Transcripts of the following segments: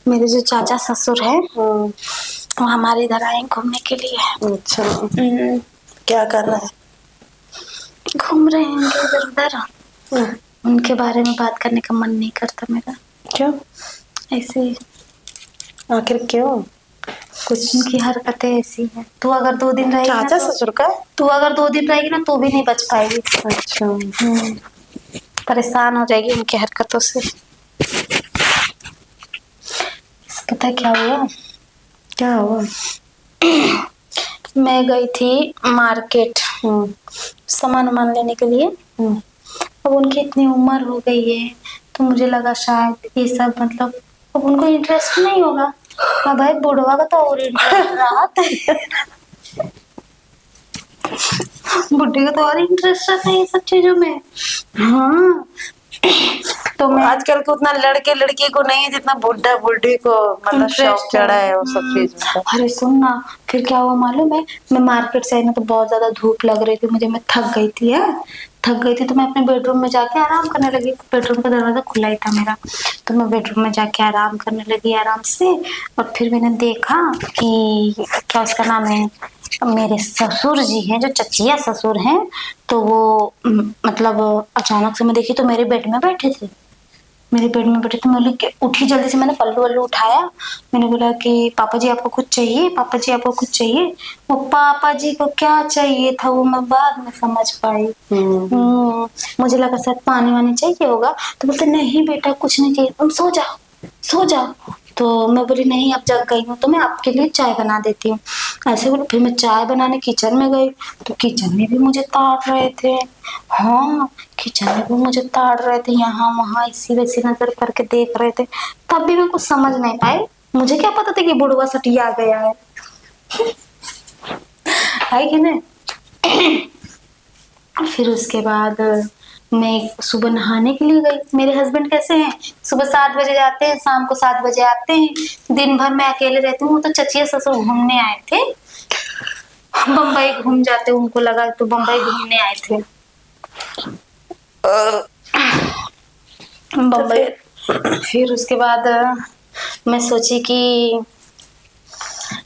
मेरे जो चाचा ससुर है वो हमारे इधर आए घूमने के लिए। अच्छा, क्या कर रहा है? घूम रहे होंगे इधर उधर। उनके बारे में बात करने का मन नहीं करता मेरा। क्यों? ऐसे ही। आखिर क्यों? कुछ उनकी हरकतें ऐसी हैं। तू अगर 2 दिन रहेगी ना चाचा ससुर का? तू अगर 2 दिन रहेगी ना तो भी नहीं बच पाएगी। अच्छा। परेशान हो जाएगी उनकी हरकतों से। पता है क्या हुआ? क्या हुआ? मैं गई थी मार्केट सामान वामान लेने के लिए। अब उनकी इतनी उम्र हो गई है तो मुझे लगा शायद ये सब मतलब अब उनको इंटरेस्ट नहीं होगा। हाँ भाई, बुढ़वा का तो और इंटरेस्ट रहा बुढ़े का तो और इंटरेस्ट रहता है ये सब चीजों में। हाँ तो मैं आजकल को उतना लड़के लड़की को नहीं है जितना बुढ़ा बुढ़ी को मतलब शौक चढ़ा है वो सब चीजों का। अरे सुन ना, फिर क्या हुआ मालूम है? मैं मार्केट से आई ना तो बहुत ज्यादा धूप लग रही थी मुझे, मैं थक गई थी यार। थक गई थी तो मैं अपने बेडरूम में जाके आराम करने लगी। बेडरूम का दरवाजा खुला ही था मेरा, तो मैं बेडरूम में जाके आराम करने लगी आराम से। और फिर मैंने देखा कि क्या उसका नाम है, मेरे ससुर जी हैं जो चचिया ससुर हैं, तो वो मतलब अचानक से मैं देखी तो मेरे बेड में बैठे थे। मेरे बेड में बैठे थे। मैं उठी जल्दी से, मैंने पल्लू वल्लू उठाया। मैंने बोला कि पापा जी आपको कुछ चाहिए, पापा जी आपको कुछ चाहिए। वो पापा जी को क्या चाहिए था वो मैं बाद में समझ पाई। मुझे लगा शायद पानी वानी चाहिए होगा, तो बोलते नहीं बेटा कुछ नहीं चाहिए, तुम सो जाओ सो जाओ। तो मैं बोली नहीं अब जग गई हूँ तो मैं आपके लिए चाय बना देती हूँ। ऐसे बोले। फिर मैं चाय बनाने किचन में गई तो किचन में भी मुझे ताड़ रहे थे। हाँ, किचन में भी मुझे ताड़ रहे थे, यहाँ वहाँ ऐसी वैसी नजर करके देख रहे थे। तब भी मैं कुछ समझ नहीं पाई। मुझे क्या पता था कि बुढ़वा सटिया गया है कि नहीं। फिर उसके बाद मैं सुबह नहाने के लिए गई। मेरे हस्बैंड कैसे हैं, सुबह 7 बजे जाते हैं, शाम को 7 बजे आते हैं। दिन भर मैं अकेले रहती हूँ। तो चचिया ससुर घूमने आए थे, बम्बई घूम जाते, उनको लगा तो बम्बई घूमने आए थे बम्बई। फिर उसके बाद मैं सोची कि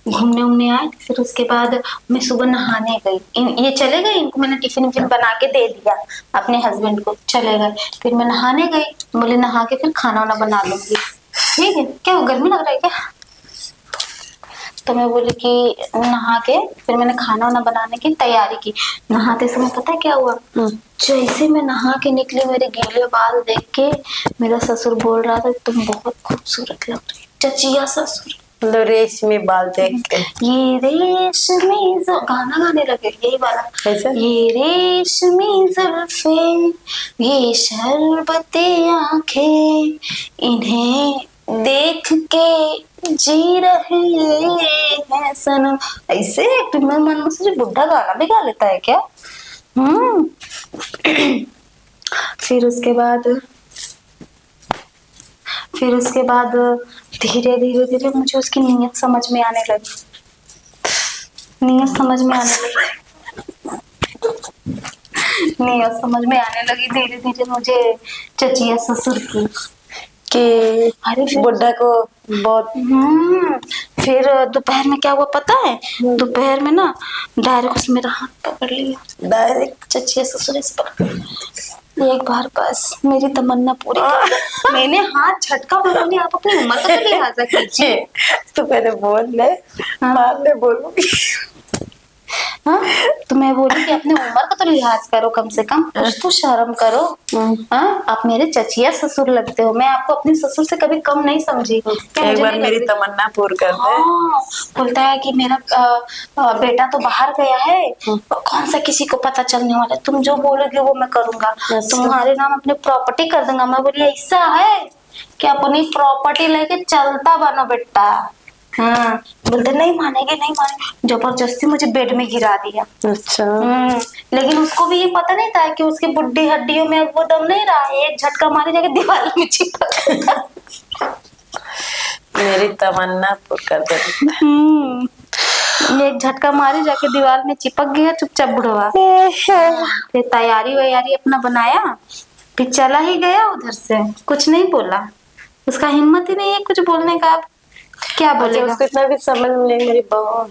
घूमने उमने आए। फिर उसके बाद मैं सुबह नहाने गई। ये चले गए, इनको मैंने टिफिन विफिन बना के दे दिया अपने हस्बैंड को, चले गए। फिर मैं नहाने गई, बोले नहा के फिर खाना वाना बना लूंगी। ठीक है, क्या गर्मी लग रहा है क्या? तो मैं बोली कि नहा के फिर मैंने खाना वाना बनाने की तैयारी की। नहाते समय पता है क्या हुआ? जैसे मैं नहा के निकली, मेरे गीले बाल देख के मेरा ससुर बोल रहा था तुम बहुत खूबसूरत लग रही। चचिया ससुर रेशमी बाल देख के ये रेशमी गाना गाने लगे, यही वाला। कैसे? ये रेशमी जुल्फे ये शरबते आंखें इन्हें देख के जी रहे हैं सनम। ऐसे एक्टिंग में मन से जो बुढ़ा गाना भी गा लेता है क्या? फिर उसके बाद धीरे धीरे धीरे मुझे उसकी नीयत समझ में आने लगी। नीयत समझ में आने लगी धीरे धीरे मुझे चचिया ससुर की कि अरे बुढ़ा को बहुत। फिर दोपहर में क्या हुआ पता है? दोपहर में ना डायरेक्ट उसने मेरा हाथ पकड़ लिया, डायरेक्ट चचिया ससुर से पकड़ लिया। एक बार बस मेरी तमन्ना पूरी कर दो। मैंने हाथ झटका, बोली आप अपनी उम्र का तो लिहाजा कीजिए। तो पहले बोल ले, बाद में बोलूंगी। हाँ, तो मैं बोली कि अपने उम्र का तो लिहाज करो, कम से कम कुछ तो शर्म करो। हाँ, आप मेरे चचिया ससुर लगते हो। मैं आपको अपने ससुर से कभी कम नहीं समझी। एक बार मेरी तमन्ना पूरी कर दे। बोलता है कि मेरा बेटा तो बाहर गया है, कौन सा किसी को पता चलने वाला है, तुम जो बोलोगे वो मैं करूंगा। तुम्हारे नाम अपनी प्रॉपर्टी कर दूंगा। मैं बोली ऐसा है कि अपनी प्रॉपर्टी लेके चलता बनो बेटा। हाँ, बोलते नहीं मानेंगे नहीं मानेंगे। जबरदस्ती मुझे बेड में गिरा दिया। अच्छा। लेकिन उसको भी ये पता नहीं था कि उसकी बुड्ढी हड्डियों में वो दम नहीं रहा है। एक झटका मारे जाके दीवार में चिपक मेरी तमन्ना पूरी कर दे। एक झटका मारे जाके दीवार में चिपक गया चुपचाप बुढ़वा। फिर तैयारी वैयारी अपना बनाया, फिर चला ही गया उधर से, कुछ नहीं बोला। उसका हिम्मत ही नहीं है कुछ बोलने का। क्या अच्छा बोलेगा? उसको इतना भी समझ में नहीं मेरी बहू।